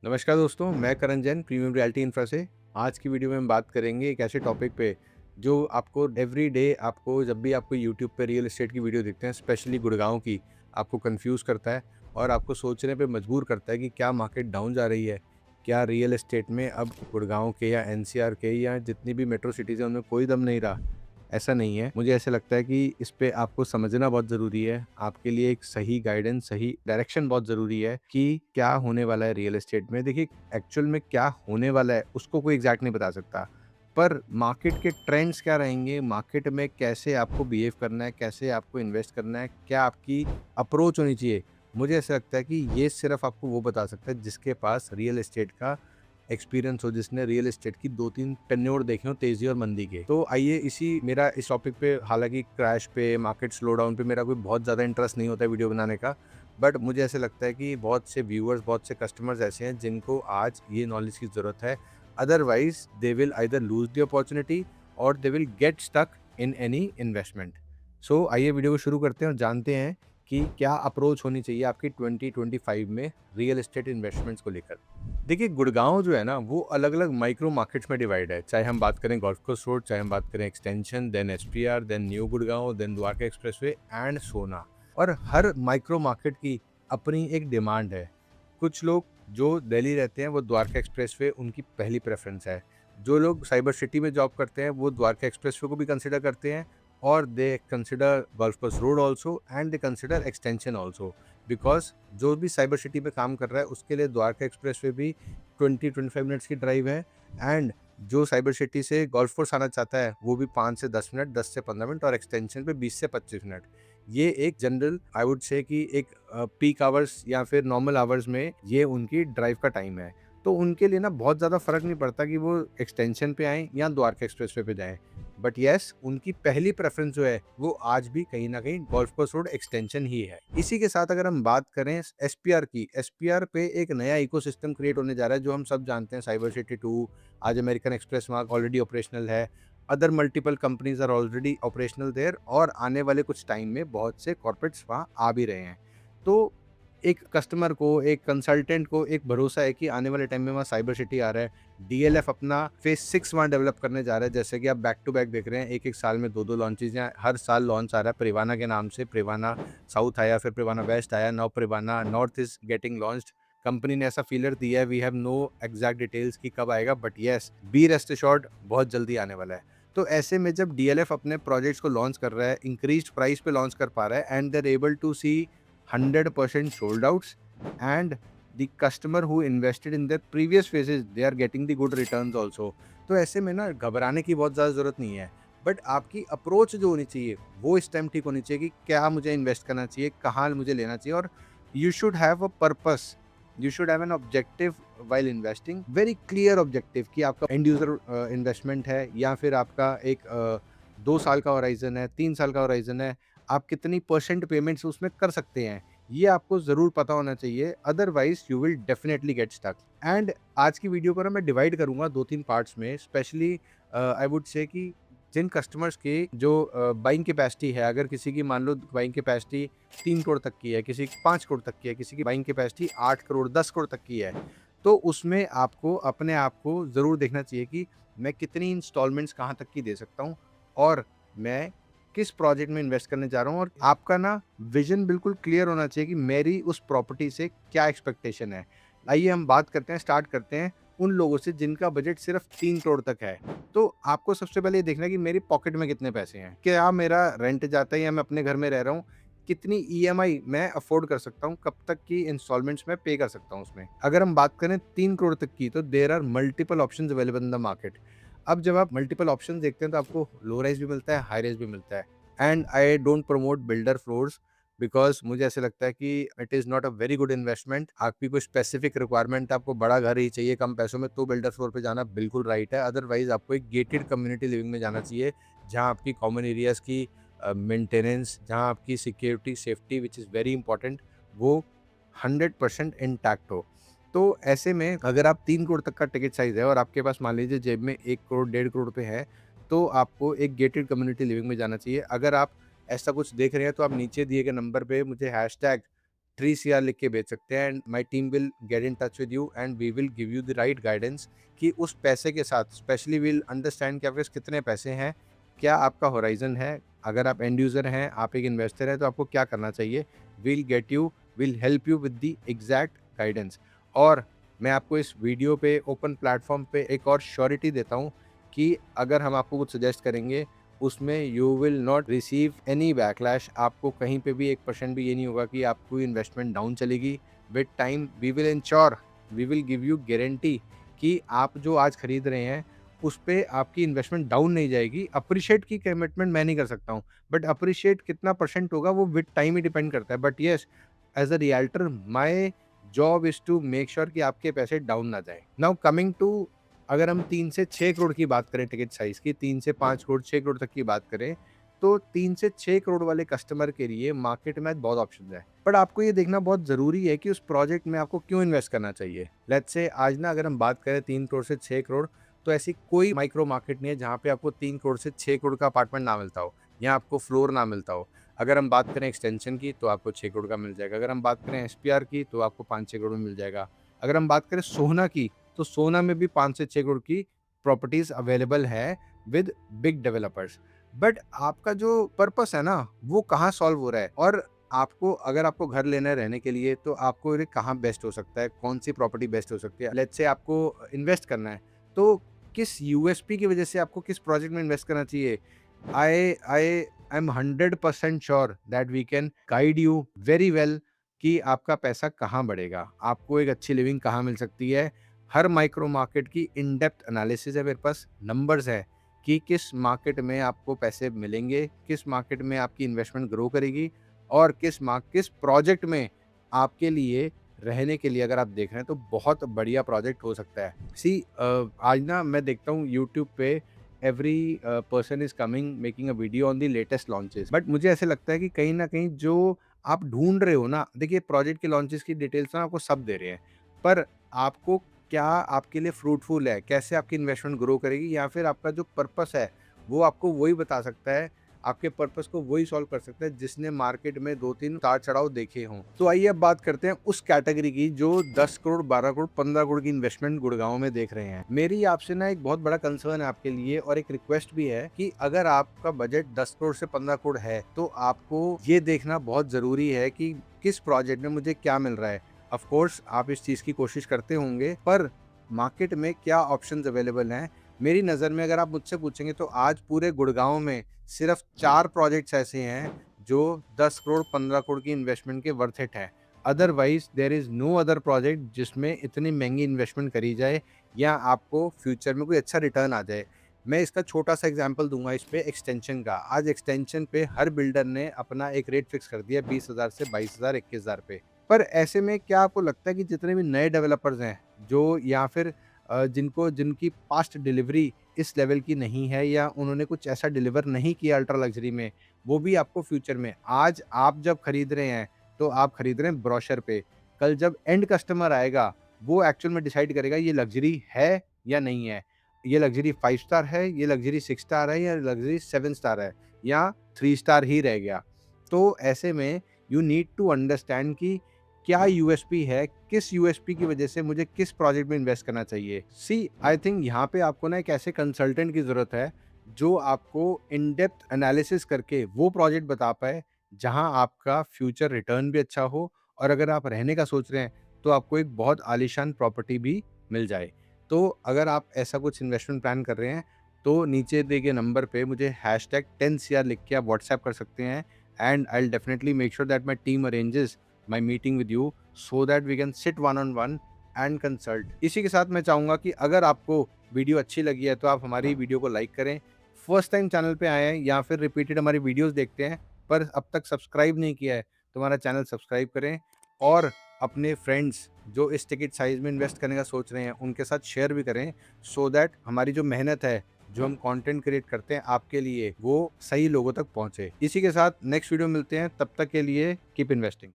नमस्कार दोस्तों, मैं करण जैन प्रीमियम रियल्टी इंफ्रा से। आज की वीडियो में हम बात करेंगे एक ऐसे टॉपिक पे जो आपको एवरी डे आपको जब भी आपको यूट्यूब पे रियल एस्टेट की वीडियो दिखते हैं, स्पेशली गुड़गांव की, आपको कंफ्यूज करता है और आपको सोचने पे मजबूर करता है कि क्या मार्केट डाउन जा रही है। क्या रियल एस्टेट में अब गुड़गांव के या एनसीआर के या जितनी भी मेट्रो सिटीज़ हैं उनमें कोई दम नहीं रहा। ऐसा नहीं है। मुझे ऐसा लगता है कि इस पे आपको समझना बहुत ज़रूरी है। आपके लिए एक सही गाइडेंस, सही डायरेक्शन बहुत ज़रूरी है कि क्या होने वाला है रियल एस्टेट में। देखिए, एक्चुअल में क्या होने वाला है, उसको कोई एग्ज़ैक्ट नहीं बता सकता। पर मार्केट के ट्रेंड्स क्या रहेंगे, मार्केट में कैसे आपको बिहेव करना है, कैसे आपको इन्वेस्ट करना है, क्या आपकी अप्रोच होनी चाहिए। मुझे ऐसा लगता है कि ये सिर्फ़ आपको वो बता सकता है जिसके पास रियल एस्टेट का एक्सपीरियंस हो, जिसने रियल एस्टेट की 2-3 टेन्योर देखे हो तेज़ी और मंदी के। तो आइए मेरा इस टॉपिक पे, हालाँकि क्रैश पे, मार्केट स्लो डाउन पे मेरा कोई बहुत ज़्यादा इंटरेस्ट नहीं होता है वीडियो बनाने का। बट मुझे ऐसा लगता है कि बहुत से व्यूअर्स, बहुत से कस्टमर्स ऐसे हैं जिनको आज ये नॉलेज की ज़रूरत है। Otherwise they will either lose the opportunity or they will get stuck in any investment. So आइए वीडियो को शुरू करते हैं और जानते हैं कि क्या अप्रोच होनी चाहिए आपकी 2025 में रियल एस्टेट इन्वेस्टमेंट्स को लेकर। देखिए, गुड़गांव जो है ना, वो अलग-अलग माइक्रो मार्केट्स में डिवाइड है। चाहे हम बात करें गोल्फ कोर्स रोड, चाहे हम बात करें extension, then SPR, then new Gurgaon, then Dwarka expressway and Sohna. और हर माइक्रो मार्केट की अपनी एक डिमांड है। कुछ लोग जो दिल्ली रहते हैं, वो द्वारका एक्सप्रेसवे उनकी पहली प्रेफ़रेंस है। जो लोग साइबर सिटी में जॉब करते हैं, वो द्वारका एक्सप्रेसवे को भी कंसिडर करते हैं और they consider golf course road also and they consider extension also. Because जो भी साइबर सिटी में काम कर रहा है, उसके लिए द्वारका एक्सप्रेसवे भी 20-25 मिनट्स की ड्राइव है। एंड जो साइबर सिटी से गोल्फ कोर्स आना चाहता है, वो भी 5 से 10 मिनट, 10 से 15 मिनट और एक्सटेंशन पे 20 से 25 मिनट। ये एक जनरल आई वुड से कि एक पीक आवर्स या फिर नॉर्मल आवर्स में ये उनकी ड्राइव का टाइम है। तो उनके लिए ना बहुत ज़्यादा फ़र्क नहीं पड़ता कि वो एक्सटेंशन पे आएँ या द्वारका एक्सप्रेसवे पे जाएँ। बट येस, उनकी पहली प्रेफ़रेंस जो है, वो आज भी कहीं न कहीं गोल्फ कोर्स रोड एक्सटेंशन ही है। इसी के साथ अगर हम बात करें एसपीआर की, एसपीआर पे एक नया इकोसिस्टम क्रिएट होने जा रहा है, जो हम सब जानते हैं, साइबर सिटी 2, आज अमेरिकन एक्सप्रेस वहाँ ऑलरेडी ऑपरेशनल है। Other multiple companies are already operational there और आने वाले कुछ टाइम में बहुत से कॉर्पोरेट्स वहाँ आ भी रहे हैं। तो एक कस्टमर को, एक कंसल्टेंट को एक भरोसा है कि आने वाले टाइम में वहाँ साइबर सिटी आ रहा है। डीएलएफ अपना फेज़ 6 वहाँ डेवलप करने जा रहा है। जैसे कि आप बैक टू बैक देख रहे हैं, एक-एक साल में 2-2 लॉन्चेज़ या हर साल लॉन्च आ रहा है प्रिवाना के नाम से। प्रिवाना साउथ आया, फिर प्रिवाना वेस्ट आया, now Privana north is getting launched. Company ने ऐसा फीलर दिया है, we have no exact details कि कब आएगा, but yes, be rest assured बहुत जल्दी आने वाला है। तो ऐसे में जब डीएलएफ अपने प्रोजेक्ट्स को लॉन्च कर रहा है, इंक्रीज़्ड प्राइस पे लॉन्च कर पा रहा है and they are able to see 100% sold outs, and the customer who invested in their previous phases, they are getting the good returns also। तो ऐसे में ना घबराने की बहुत ज़्यादा ज़रूरत नहीं है। बट आपकी अप्रोच जो होनी चाहिए, वो इस टाइम ठीक होनी चाहिए कि क्या मुझे इन्वेस्ट करना चाहिए, कहाँ मुझे लेना चाहिए। और you should have a purpose, you should have an objective while investing, very clear objective कि आपका एंड यूजर इन्वेस्टमेंट है या फिर आपका एक 2 साल का होराइजन है, 3 साल का होराइजन है, आप कितनी परसेंट पेमेंट्स उसमें कर सकते हैं, ये आपको ज़रूर पता होना चाहिए। Otherwise you will definitely get stuck. And आज की वीडियो को ना मैं डिवाइड करूँगा 2-3 पार्ट्स में। स्पेशली आई वुड से कि जिन कस्टमर्स की जो बाइंग कैपेसिटी है, अगर किसी की मान लो बाइंग कैपेसिटी 3 करोड़ तक की है, किसी की 5 करोड़ तक की है, किसी की बाइंग कैपेसिटी 8 करोड़, 10 करोड़ तक की है, तो उसमें आपको अपने आप को ज़रूर देखना चाहिए कि मैं कितनी इंस्टॉलमेंट्स कहाँ तक की दे सकता हूँ और मैं किस प्रोजेक्ट में इन्वेस्ट करने जा रहा हूँ। और आपका ना विज़न बिल्कुल क्लियर होना चाहिए कि मेरी उस प्रॉपर्टी से क्या एक्सपेक्टेशन है। आइए हम बात करते हैं, स्टार्ट करते हैं उन लोगों से जिनका बजट सिर्फ़ 3 करोड़ तक है। तो आपको सबसे पहले ये देखना है कि मेरी पॉकेट में कितने पैसे हैं। क्या मेरा रेंट जाता है या मैं अपने घर में रह रहा हूँ? कितनी ईएमआई मैं अफ़ोर्ड कर सकता हूँ? कब तक की इंस्टॉलमेंट्स मैं पे कर सकता हूँ उसमें? अगर हम बात करें 3 करोड़ तक की, तो there are multiple options available in the market. अब जब आप मल्टीपल ऑप्शंस देखते हैं, तो आपको लो राइज़ भी मिलता है, हाई राइज़ भी मिलता है। And I don't promote builder floors, because मुझे ऐसा लगता है कि it is not a very good investment. आपकी कोई स्पेसिफिक रिक्वायरमेंट है, आपको बड़ा घर ही चाहिए कम पैसों में, तो बिल्डर फ्लोर पे जाना बिल्कुल राइट है। अदरवाइज़ आपको एक गेटेड कम्युनिटी लिविंग में जाना चाहिए, जहाँ आपकी कॉमन एरियाज़ की मेंटेनेंस, जहाँ आपकी security, safety which is very important, वो 100% इंटैक्ट हो। तो ऐसे में अगर आप 3 करोड़ तक का टिकट साइज़ है और आपके पास मान लीजिए जेब में 1 करोड़, 1.5 करोड़ रुपए है, तो आपको एक गेटेड कम्युनिटी लिविंग में जाना चाहिए। अगर आप ऐसा कुछ देख रहे हैं, तो आप नीचे दिए गए नंबर पे मुझे हैशटैग 3 सीआर लिख के बेच सकते हैं, and my team will get in touch with you and we will give you the right guidance कि उस पैसे के साथ स्पेशली विल अंडरस्टैंड कि आपके पास कितने पैसे हैं, क्या आपका होराइजन है, अगर आप एंड यूजर हैं, आप एक इन्वेस्टर हैं, तो आपको क्या करना चाहिए। Will get you, will help you with the exact guidance. और मैं आपको इस वीडियो पे ओपन प्लेटफॉर्म पे एक और श्योरिटी देता हूँ कि अगर हम आपको कुछ सजेस्ट करेंगे उसमें you will not receive any backlash. आपको कहीं पे भी 1% भी ये नहीं होगा कि आपकी इन्वेस्टमेंट डाउन चलेगी। With time we will ensure, we will give you guarantee कि आप जो आज खरीद रहे हैं उस पे आपकी इन्वेस्टमेंट डाउन नहीं जाएगी। अप्रिशिएट की कमिटमेंट मैं नहीं कर सकता हूँ, बट अप्रिशिएट कितना परसेंट होगा वो विद टाइम ही डिपेंड करता है। But yes, as a realtor my job is to make sure कि आपके पैसे डाउन ना जाए। नाउ कमिंग टू, अगर हम 3 से 6 करोड़ की बात करें टिकट साइज की, 3 से 5 करोड़ 6 करोड़ तक की बात करें, तो 3 से 6 करोड़ वाले कस्टमर के लिए मार्केट में आज बहुत ऑप्शंस है। बट आपको ये देखना बहुत ज़रूरी है कि उस प्रोजेक्ट में आपको क्यों इन्वेस्ट करना चाहिए। लेट्स से आज ना अगर हम बात करें 3 करोड़ से 6 करोड़, तो ऐसी कोई माइक्रो मार्केट नहीं है जहाँ पे आपको 3 करोड़ से 6 करोड़ का अपार्टमेंट ना मिलता हो या आपको फ्लोर ना मिलता हो। अगर हम बात करें एक्सटेंशन की तो आपको 6 करोड़ का मिल जाएगा। अगर हम बात करें एसपीआर की तो आपको 5-6 करोड़ में मिल जाएगा। अगर हम बात करें सोना की, तो सोना में भी 5 से 6 करोड़ की प्रॉपर्टीज अवेलेबल है विद बिग डेवलपर्स। बट आपका जो पर्पस है ना वो कहाँ सॉल्व हो रहा है, और आपको अगर आपको घर लेना है रहने के लिए तो आपको ये कहाँ बेस्ट हो सकता है, कौन सी प्रॉपर्टी बेस्ट हो सकती है। लेट्स से आपको इन्वेस्ट करना है तो किस यूएसपी की वजह से आपको किस प्रोजेक्ट में इन्वेस्ट करना चाहिए। I am 100% sure that we can guide you very well कि आपका पैसा कहाँ बढ़ेगा, आपको एक अच्छी लिविंग कहाँ मिल सकती है। हर माइक्रो मार्केट की इन डेप्थ एनालिसिस है मेरे पास, नंबर्स है कि किस मार्केट में आपको पैसे मिलेंगे, किस मार्केट में आपकी इन्वेस्टमेंट ग्रो करेगी, और किस प्रोजेक्ट में आपके लिए रहने के लिए अगर आप देख रहे हैं तो बहुत बढ़िया प्रोजेक्ट हो सकता है। सी आज ना मैं देखता हूँ यूट्यूब पे every person is coming making a video on the latest launches, but मुझे ऐसे लगता है कि कहीं ना कहीं जो आप ढूंढ रहे हो ना, देखिए प्रोजेक्ट के लॉन्चेस की डिटेल्स ना आपको सब दे रहे हैं, पर आपको क्या आपके लिए फ्रूटफुल है, कैसे आपकी इन्वेस्टमेंट ग्रो करेगी, या फिर आपका जो पर्पस है वो आपको वही बता सकता है, आपके पर्पस को वही सॉल्व कर सकता है जिसने मार्केट में 2-3 उतार चढ़ाव देखे हों। तो आइए अब बात करते हैं उस कैटेगरी की जो 10 करोड़ 12 करोड़ 15 करोड़ की इन्वेस्टमेंट गुड़गांव में देख रहे हैं। मेरी आपसे ना एक बहुत बड़ा कंसर्न है आपके लिए, और एक रिक्वेस्ट भी है कि अगर आपका बजट 10 करोड़ से 15 करोड़ है तो आपको ये देखना बहुत जरूरी है कि किस प्रोजेक्ट में मुझे क्या मिल रहा है। ऑफ कोर्स आप इस चीज की कोशिश करते होंगे, पर मार्केट में क्या ऑप्शंस अवेलेबल हैं। मेरी नज़र में अगर आप मुझसे पूछेंगे तो आज पूरे गुड़गांव में सिर्फ 4 प्रोजेक्ट्स ऐसे हैं जो 10 करोड़ 15 करोड़ की इन्वेस्टमेंट के वर्थ इट है। Otherwise there is no other project जिसमें इतनी महंगी इन्वेस्टमेंट करी जाए या आपको फ्यूचर में कोई अच्छा रिटर्न आ जाए। मैं इसका छोटा सा एग्जांपल दूंगा इस पे एक्सटेंशन का। आज एक्सटेंशन पे हर बिल्डर ने अपना एक रेट फिक्स कर दिया 20,000 से 22,000 21,000 पे। पर ऐसे में क्या आपको लगता है कि जितने भी नए डेवलपर्स हैं जो, या फिर जिनको जिनकी पास्ट डिलीवरी इस लेवल की नहीं है या उन्होंने कुछ ऐसा डिलीवर नहीं किया अल्ट्रा लग्जरी में, वो भी आपको फ्यूचर में, आज आप जब खरीद रहे हैं तो आप खरीद रहे हैं ब्रोशर पे, कल जब एंड कस्टमर आएगा वो एक्चुअल में डिसाइड करेगा ये लग्जरी है या नहीं है, ये लग्जरी 5 स्टार है, ये लग्जरी 6 स्टार है, या लग्जरी 7 स्टार है, या 3 स्टार ही रह गया। तो ऐसे में यू नीड टू अंडरस्टैंड कि क्या यूएसपी है, किस यूएसपी की वजह से मुझे किस प्रोजेक्ट में इन्वेस्ट करना चाहिए। सी आई थिंक यहाँ पे आपको ना एक ऐसे कंसल्टेंट की ज़रूरत है जो आपको इन डेप्थ एनालिसिस करके वो प्रोजेक्ट बता पाए जहाँ आपका फ्यूचर रिटर्न भी अच्छा हो, और अगर आप रहने का सोच रहे हैं तो आपको एक बहुत आलीशान प्रॉपर्टी भी मिल जाए। तो अगर आप ऐसा कुछ इन्वेस्टमेंट प्लान कर रहे हैं तो नीचे दिए गए नंबर पे मुझे हैशटैग 10CR लिख के आप व्हाट्सएप कर सकते हैं, and I will definitely make sure that my team arranges my meeting with you so that we can sit one on one and consult। इसी के साथ मैं चाहूँगा कि अगर आपको वीडियो अच्छी लगी है तो आप हमारी वीडियो को लाइक करें। फर्स्ट टाइम चैनल पे आए हैं या फिर रिपीटेड हमारी वीडियोस देखते हैं पर अब तक सब्सक्राइब नहीं किया है तो हमारा चैनल सब्सक्राइब करें, और अपने फ्रेंड्स जो इस टिकट साइज में इन्वेस्ट करने का सोच रहे हैं उनके साथ शेयर भी करें, सो दैट हमारी जो मेहनत है, जो हम कंटेंट क्रिएट करते हैं आपके लिए, वो सही लोगों तक पहुंचे। इसी के साथ नेक्स्ट वीडियो मिलते हैं, तब तक के लिए कीप इन्वेस्टिंग।